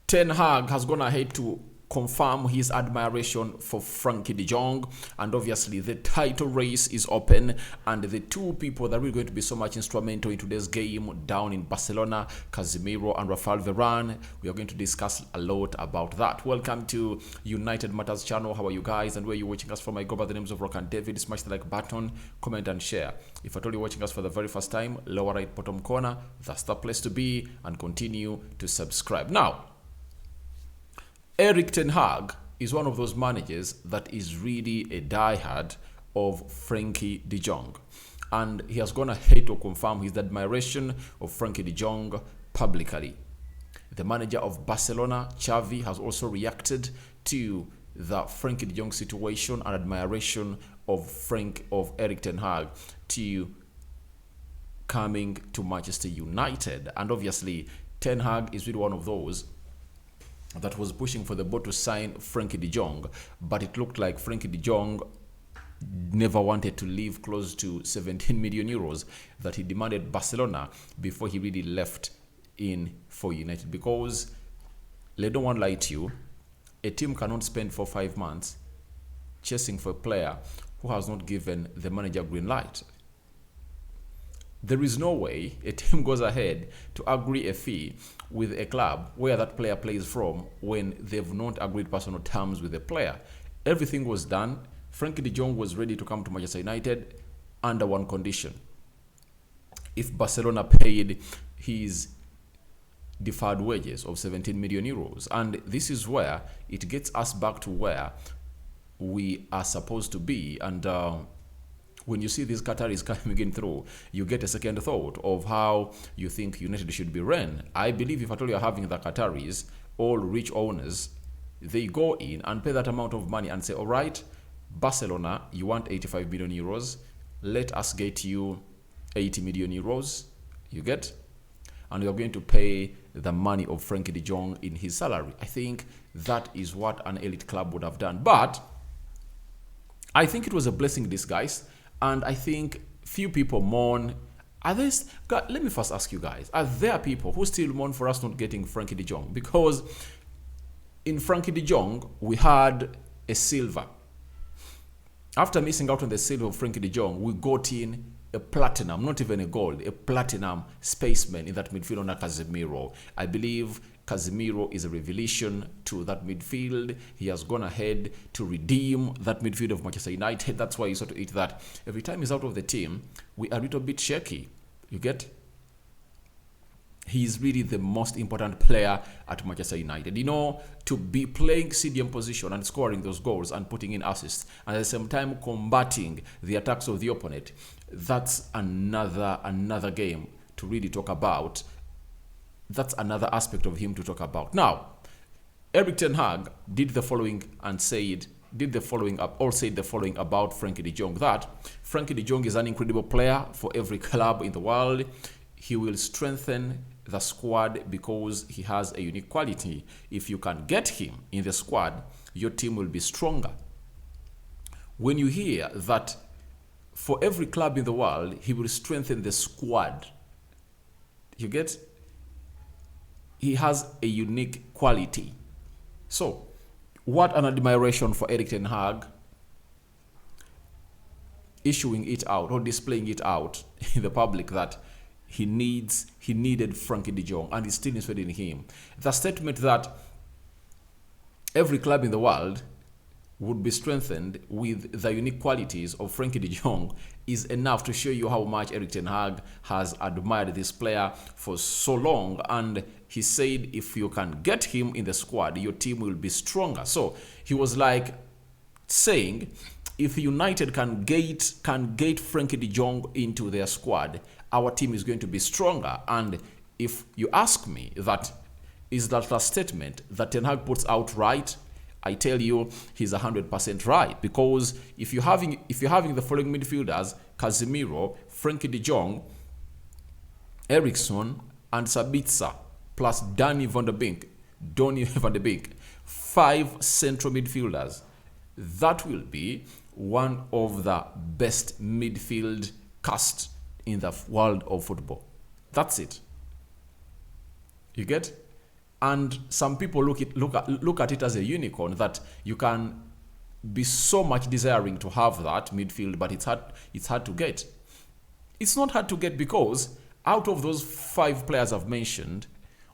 Ten Hag has gone ahead to confirm his admiration for Frenkie De Jong, and obviously the title race is open, and the two people that are going to be so much instrumental in today's game down in Barcelona, Casemiro and Rafael Varane, we are going to discuss a lot about that. Welcome to United Matters channel. How are you guys, and where you're watching us from? I go by the names of Rock and David. Smash the like button, comment and share. If at all you're watching us for the very first time, lower right bottom corner, that's the place to be, and continue to subscribe. Now, Erik ten Hag is one of those managers that is really a diehard of Frenkie De Jong. And he has gone ahead to confirm his admiration of Frenkie De Jong publicly. The manager of Barcelona, Xavi, has also reacted to the Frenkie De Jong situation and admiration of Erik ten Hag to coming to Manchester United. And obviously, Ten Hag is really one of those that was pushing for the board to sign Frenkie De Jong, but it looked like Frenkie De Jong never wanted to leave close to 17 million euros that he demanded Barcelona before he really left in for United. Because, let no one lie to you, a team cannot spend 4 or 5 months chasing for a player who has not given the manager green light. There is no way a team goes ahead to agree a fee with a club where that player plays from when they've not agreed personal terms with the player. Everything was done. Frenkie De Jong was ready to come to Manchester United under one condition: if Barcelona paid his deferred wages of 17 million euros. And this is where it gets us back to where we are supposed to be. And when you see these Qataris coming in through, you get a second thought of how you think United should be run. I believe if at all you're having the Qataris, all rich owners, they go in and pay that amount of money and say, all right, Barcelona, you want 85 million euros. Let us get you 80 million euros. You get? And you're going to pay the money of Frenkie De Jong in his salary. I think that is what an elite club would have done. But I think it was a blessing in disguise. And I think few people mourn. Let me first ask you guys, are there people who still mourn for us not getting Frenkie De Jong? Because in Frenkie De Jong, we had a silver. After missing out on the silver of Frenkie De Jong, we got in a platinum, not even a gold, a platinum spaceman in that midfield under Casemiro. I believe Casemiro is a revelation to that midfield. He has gone ahead to redeem that midfield of Manchester United. That's why you sort of eat that. Every time he's out of the team, we are a little bit shaky. You get? He's really the most important player at Manchester United. You know, to be playing CDM position and scoring those goals and putting in assists, and at the same time combating the attacks of the opponent, that's another game to really talk about. That's another aspect of him to talk about. Now, Erik ten Hag did the following said the following about Frenkie De Jong, that Frenkie De Jong is an incredible player for every club in the world. He will strengthen the squad because he has a unique quality. If you can get him in the squad, your team will be stronger. When you hear that for every club in the world, he will strengthen the squad, you get? He has a unique quality. So, what an admiration for Erik ten Hag, issuing it out or displaying it out in the public that he needed Frenkie De Jong and he's still interested in him. The statement that every club in the world would be strengthened with the unique qualities of Frenkie De Jong is enough to show you how much Erik ten Hag has admired this player for so long. And he said if you can get him in the squad, your team will be stronger. So he was like saying, if United can get Frenkie De Jong into their squad, our team is going to be stronger. And if you ask me, is that a statement that Ten Hag puts out right? I tell you, he's 100% right. Because if you're having the following midfielders: Casemiro, Frenkie De Jong, Eriksen, and Sabitzer, plus Donny van de Beek, 5 central midfielders, that will be one of the best midfield cast in the world of football. That's it. You get? And some people look at it as a unicorn, that you can be so much desiring to have that midfield, but it's hard to get. It's not hard to get because out of those 5 players I've mentioned,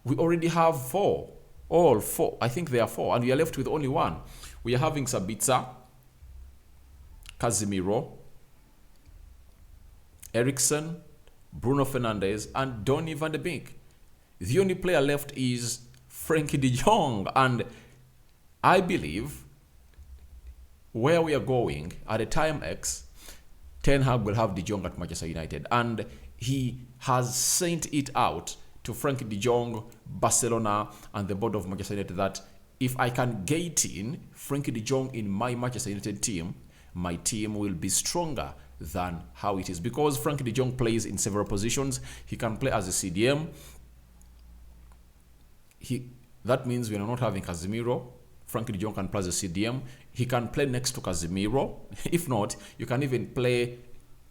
we already have 4. All 4. I think there are 4, and we are left with only 1. We are having Sabitzer, Casemiro, Eriksen, Bruno Fernandes, and Donny van de Beek. The only player left is Frenkie De Jong, and I believe where we are going at a time X, Ten Hag will have De Jong at Manchester United, and he has sent it out to Frenkie De Jong, Barcelona, and the board of Manchester United that if I can get in Frenkie De Jong in my Manchester United team, my team will be stronger than how it is, because Frenkie De Jong plays in several positions. He can play as a CDM. That means we are not having Casemiro. Frenkie De Jong can play as a CDM. He can play next to Casemiro. If not, you can even play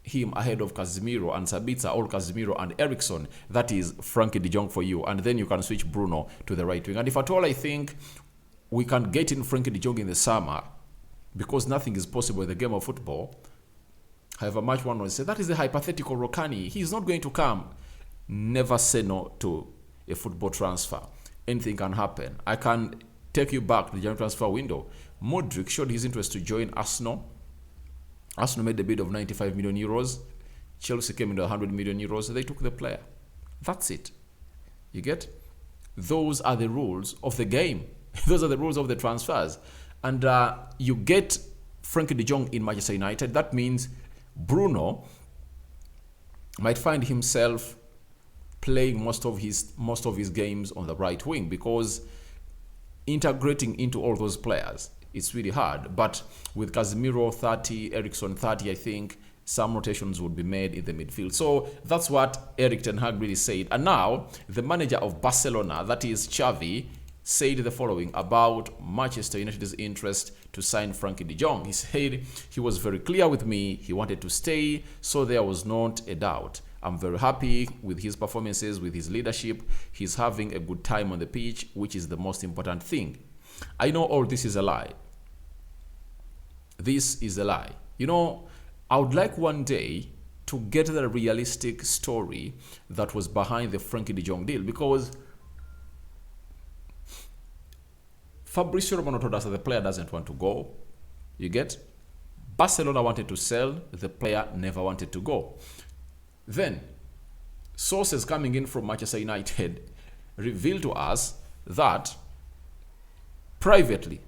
him ahead of Casemiro and Sabitzer, or Casemiro and Eriksen. That is Frenkie De Jong for you. And then you can switch Bruno to the right wing. And if at all I think we can get in Frenkie De Jong in the summer, because nothing is possible in the game of football. However much one will say, that is a hypothetical Rokani. He's not going to come. Never say no to a football transfer. Anything can happen. I can take you back to the January transfer window. Modric showed his interest to join Arsenal. Arsenal made a bid of 95 million euros. Chelsea came into 100 million euros. They took the player. That's it. You get? Those are the rules of the game. Those are the rules of the transfers. And you get Frenkie De Jong in Manchester United. That means Bruno might find himself playing most of his games on the right wing, because integrating into all those players, it's really hard. But with Casemiro 30, Eriksen 30, I think some rotations would be made in the midfield. So that's what Erik ten Hag really said. And now the manager of Barcelona, that is Xavi, said the following about Manchester United's interest to sign Frenkie De Jong. He said he was very clear with me. He wanted to stay, so there was not a doubt. I'm very happy with his performances, with his leadership. He's having a good time on the pitch, which is the most important thing. I know all this is a lie. This is a lie. You know, I would like one day to get the realistic story that was behind the Frenkie De Jong deal, because Fabrizio Romano told us that the player doesn't want to go. You get? Barcelona wanted to sell. The player never wanted to go. Then, sources coming in from Manchester United revealed to us that privately,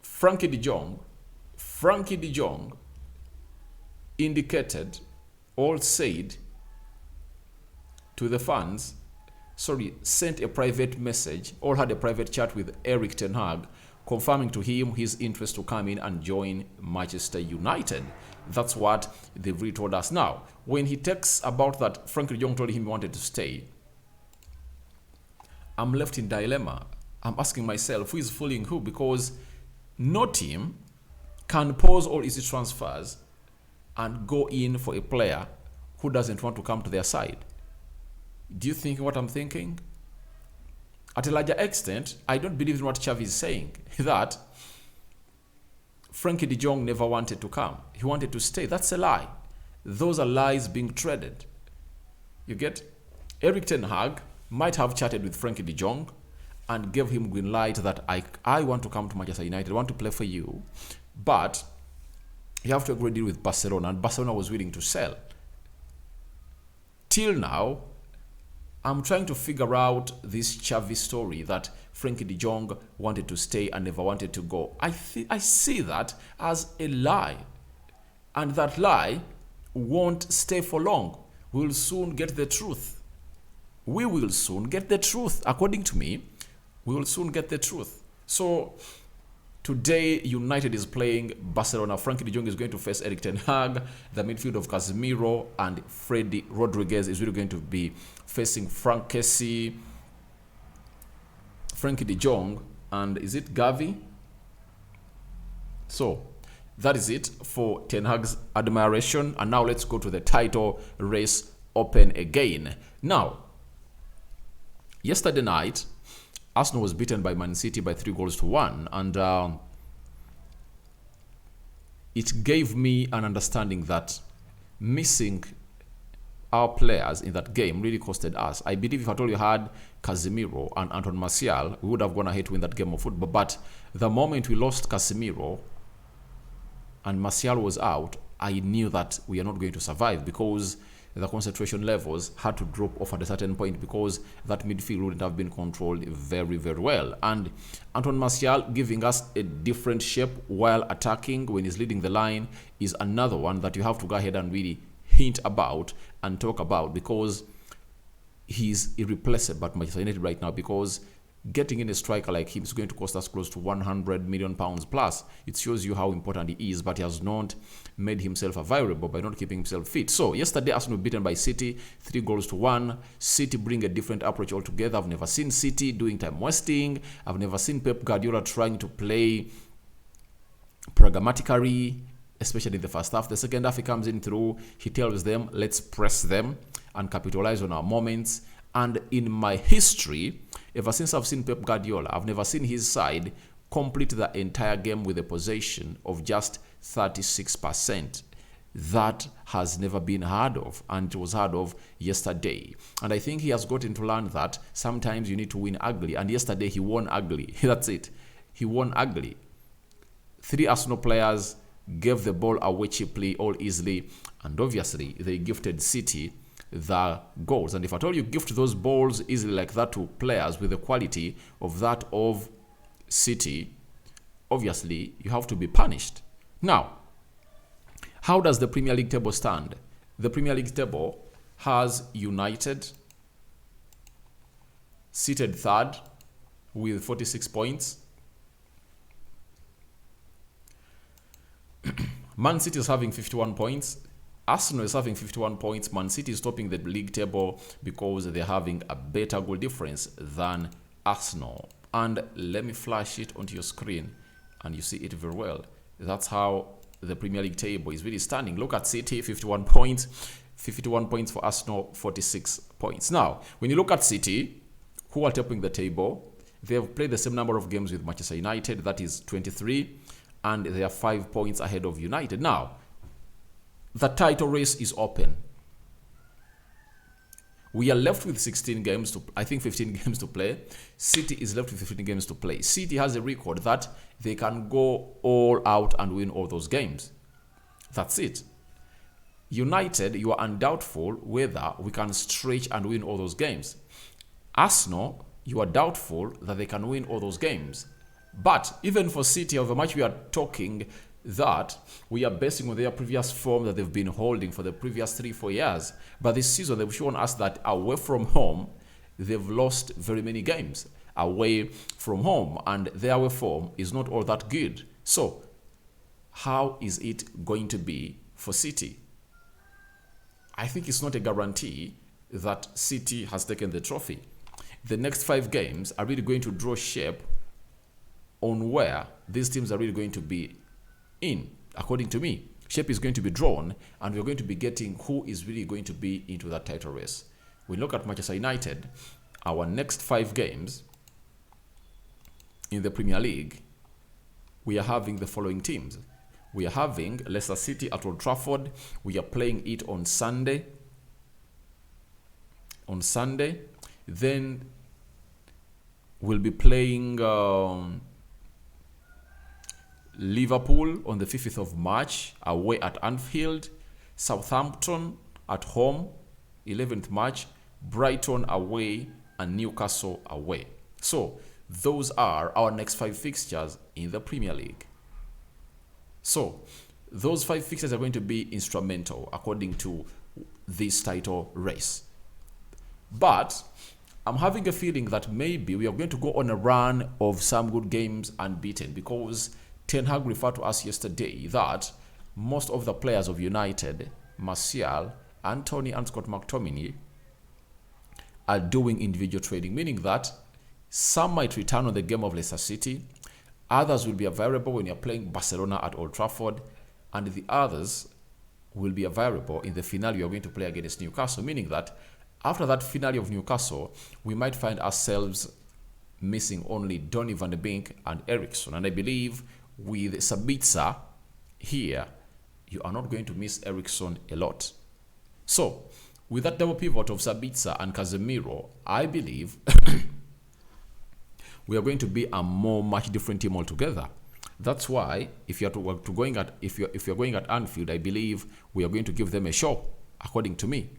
Frenkie De Jong indicated or said to the fans, sent a private message or had a private chat with Erik ten Hag, confirming to him his interest to come in and join Manchester United. That's what they've really told us. Now, when he texts about that, Frenkie De Jong told him he wanted to stay. I'm left in dilemma. I'm asking myself, who is fooling who? Because no team can pause all its transfers and go in for a player who doesn't want to come to their side. Do you think what I'm thinking? At a larger extent, I don't believe in what Xavi is saying, that Frenkie De Jong never wanted to come. He wanted to stay. That's a lie. Those are lies being traded. You get? Erik ten Hag might have chatted with Frenkie De Jong and gave him green light that I want to come to Manchester United, I want to play for you, but you have to agree a deal with Barcelona, and Barcelona was willing to sell. Till now, I'm trying to figure out this Xavi story that Frenkie De Jong wanted to stay and never wanted to go. I see that as a lie. And that lie won't stay for long. We'll soon get the truth. We will soon get the truth. According to me, we will soon get the truth. So today, United is playing Barcelona. Frenkie De Jong is going to face Erik ten Hag. The midfield of Casemiro and Freddy Rodriguez is really going to be facing Frank Kessie, Frenkie De Jong, and is it Gavi? So that is it for Ten Hag's admiration. And now let's go to the title race open again. Now, yesterday night, Arsenal was beaten by Man City by 3-1, and it gave me an understanding that missing our players in that game really costed us. I believe if at all you had Casemiro and Anton Martial, we would have gone ahead to win that game of football. But the moment we lost Casemiro and Martial was out, I knew that we are not going to survive, because the concentration levels had to drop off at a certain point, because that midfield wouldn't have been controlled very, very well. And Anton Martial giving us a different shape while attacking when he's leading the line is another one that you have to go ahead and really hint about and talk about, because he's irreplaceable at Manchester United right now, because getting in a striker like him is going to cost us close to £100 million plus. It shows you how important he is, but he has not made himself available by not keeping himself fit. So yesterday, Arsenal beaten by City 3-1. City bring a different approach altogether. I've never seen City doing time wasting. I've never seen Pep Guardiola trying to play pragmatically, especially in the first half. The second half, he comes in through, he tells them, let's press them and capitalize on our moments. And in my history, ever since I've seen Pep Guardiola, I've never seen his side complete the entire game with a possession of just 36%. That has never been heard of, and it was heard of yesterday. And I think he has gotten to learn that sometimes you need to win ugly. And yesterday he won ugly. That's it. He won ugly. 3 Arsenal players gave the ball away cheaply, all easily, and obviously they gifted City the goals. And if at all you gift those balls easily like that to players with the quality of that of City, obviously you have to be punished. Now, how does the Premier League table stand? The Premier League table has United seated third with 46 points. Man City is having 51 points. Arsenal is having 51 points. Man City is topping the league table because they're having a better goal difference than Arsenal. And let me flash it onto your screen and you see it very well. That's how the Premier League table is really standing. Look at City, 51 points. 51 points for Arsenal, 46 points. Now, when you look at City, who are topping the table, they have played the same number of games with Manchester United, that is 23, and they are 5 points ahead of United. Now, the title race is open. We are left with 16 games to, I think 15 games to play. City is left with 15 games to play. City has a record that they can go all out and win all those games. That's it. United, you are undoubtful whether we can stretch and win all those games. Arsenal, you are doubtful that they can win all those games. But even for City, however much we are talking that we are basing on their previous form that they've been holding for the previous 3-4 years. But this season, they've shown us that away from home, they've lost very many games away from home, and their away form is not all that good. So, how is it going to be for City? I think it's not a guarantee that City has taken the trophy. The next 5 games are really going to draw shape on where these teams are really going to be in. According to me, shape is going to be drawn, and we're going to be getting who is really going to be into that title race. We look at Manchester United, our next 5 games in the Premier League, we are having the following teams. We are having Leicester City at Old Trafford. We are playing it on Sunday. Then we'll be playing Liverpool on the 5th of March away at Anfield. Southampton at home 11th March. Brighton away and Newcastle away. So those are our next 5 fixtures in the Premier League. So those 5 fixtures are going to be instrumental according to this title race. But I'm having a feeling that maybe we are going to go on a run of some good games unbeaten, because Ten Hag referred to us yesterday that most of the players of United, Martial, Anthony and Scott McTominay, are doing individual trading, meaning that some might return on the game of Leicester City, others will be available when you're playing Barcelona at Old Trafford, and the others will be available in the finale you're going to play against Newcastle, meaning that after that finale of Newcastle, we might find ourselves missing only Donny van de Beek and Eriksson. And I believe with Sabitzer here, you are not going to miss Eriksson a lot. So, with that double pivot of Sabitzer and Casemiro, I believe we are going to be a much different team altogether. That's why if you're going at Anfield, I believe we are going to give them a show. According to me,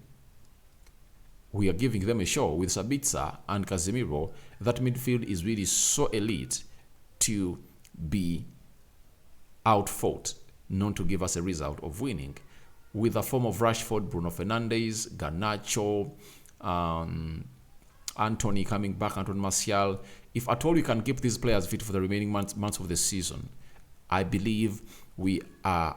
we are giving them a show with Sabitzer and Casemiro. That midfield is really so elite to be outfought, not to give us a result of winning. With a form of Rashford, Bruno Fernandes, Garnacho, Anthony coming back, Anthony Martial. If at all we can keep these players fit for the remaining months of the season, I believe we can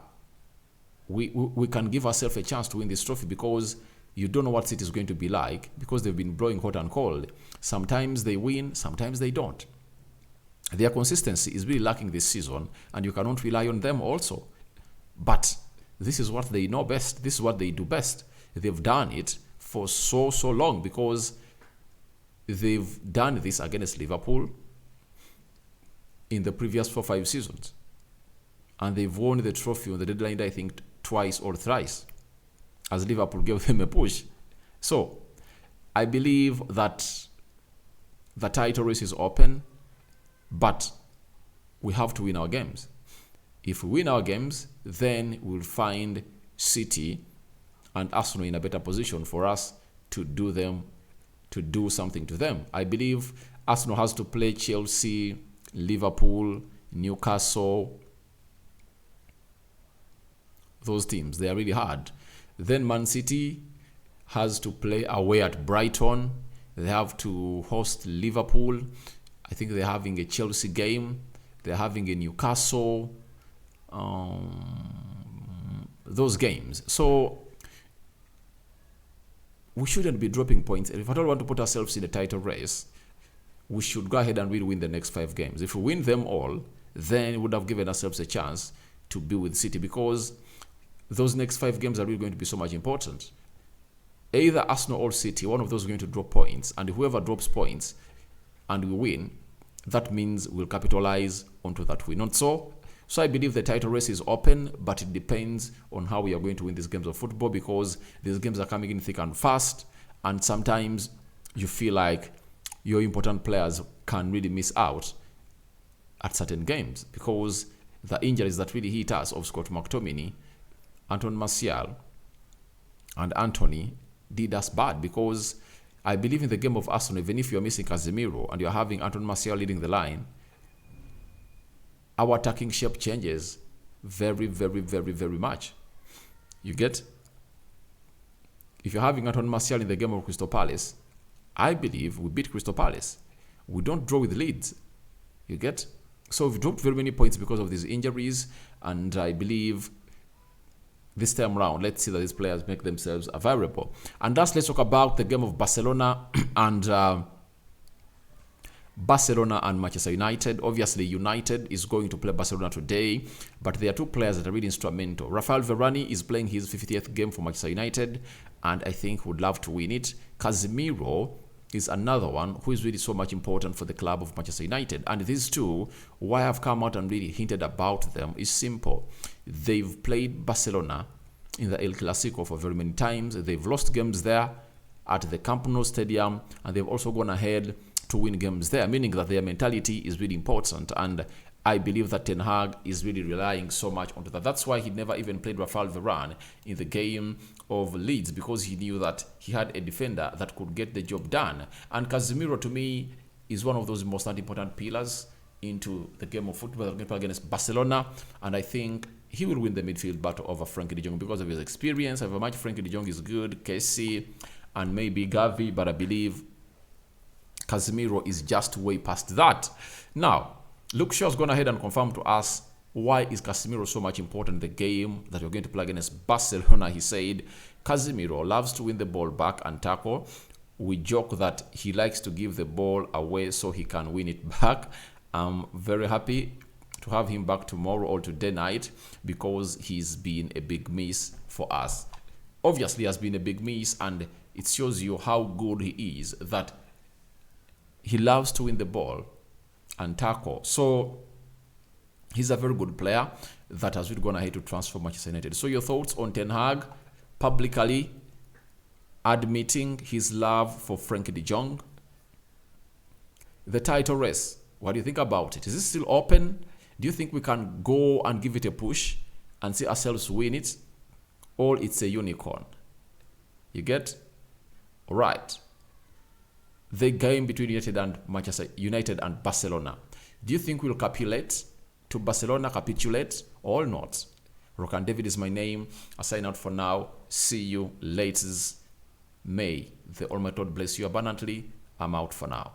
give ourselves a chance to win this trophy, because you don't know what City is going to be like, because they've been blowing hot and cold. Sometimes they win, sometimes they don't. Their consistency is really lacking this season, and you cannot rely on them also. But this is what they know best. This is what they do best. They've done it for so long, because they've done this against Liverpool in the previous 4-5 seasons. And they've won the trophy on the deadline, I think, twice or thrice, as Liverpool gave them a push. So, I believe that the title race is open, but we have to win our games. If we win our games, then we'll find City and Arsenal in a better position for us to do something to them. I believe Arsenal has to play Chelsea, Liverpool, Newcastle. Those teams, they are really hard. Then Man City has to play away at Brighton. They have to host Liverpool. I think they're having a Chelsea game. They're having a Newcastle. Those games. So we shouldn't be dropping points. If I don't want to put ourselves in a title race, we should go ahead and really win the next 5 games. If we win them all, then we would have given ourselves a chance to be with City, because those next 5 games are really going to be so much important. Either Arsenal or City, one of those is going to drop points, and whoever drops points and we win, that means we'll capitalize onto that win. Not so. So I believe the title race is open, but it depends on how we are going to win these games of football, because these games are coming in thick and fast, and sometimes you feel like your important players can really miss out at certain games, because the injuries that really hit us of Scott McTominay, Anthony Martial, and Anthony did us bad, because I believe in the game of Arsenal, even if you're missing Casemiro and you're having Anthony Martial leading the line, our attacking shape changes very much. You get? If you're having Anthony Martial in the game of Crystal Palace, I believe we beat Crystal Palace. We don't draw with Leeds. You get? So we've dropped very many points because of these injuries, and I believe this time around, let's see that these players make themselves available. And thus, let's talk about the game of Barcelona and Manchester United. Obviously, United is going to play Barcelona today, but there are 2 players that are really instrumental. Rafael Varane is playing his 50th game for Manchester United, and I think would love to win it. Casemiro is another one who is really so much important for the club of Manchester United. And these 2, why I've come out and really hinted about them is simple. They've played Barcelona in the El Clasico for very many times. They've lost games there at the Camp Nou Stadium, and they've also gone ahead to win games there, meaning that their mentality is really important. And I believe that Ten Hag is really relying so much onto that. That's why he never even played Rafael Varane in the game of Leeds, because he knew that he had a defender that could get the job done. And Casemiro, to me, is one of those most important pillars into the game of football against Barcelona. And I think he will win the midfield battle over Frenkie De Jong because of his experience. However much Frenkie De Jong is good, Casey, and maybe Gavi, but I believe Casemiro is just way past that. Now, Luke Shaw's gone ahead and confirmed to us why is Casemiro so much important in the game that we're going to play against Barcelona. He said Casemiro loves to win the ball back and tackle. We joke that he likes to give the ball away so he can win it back. I'm very happy to have him back tomorrow or today night, because he's been a big miss for us. Obviously, has been a big miss, and it shows you how good he is, that he loves to win the ball and tackle. So he's a very good player that has really gone ahead to transfer Manchester United. So your thoughts on Ten Hag publicly admitting his love for Frenkie De Jong? The title race, what do you think about it? Is it still open? Do you think we can go and give it a push and see ourselves win it? Or it's a unicorn? You get? All right. The game between United and Barcelona. Do you think we'll capitulate to Barcelona, capitulate or not? Rokan David is my name. I sign out for now. See you later. May the Almighty God bless you abundantly. I'm out for now.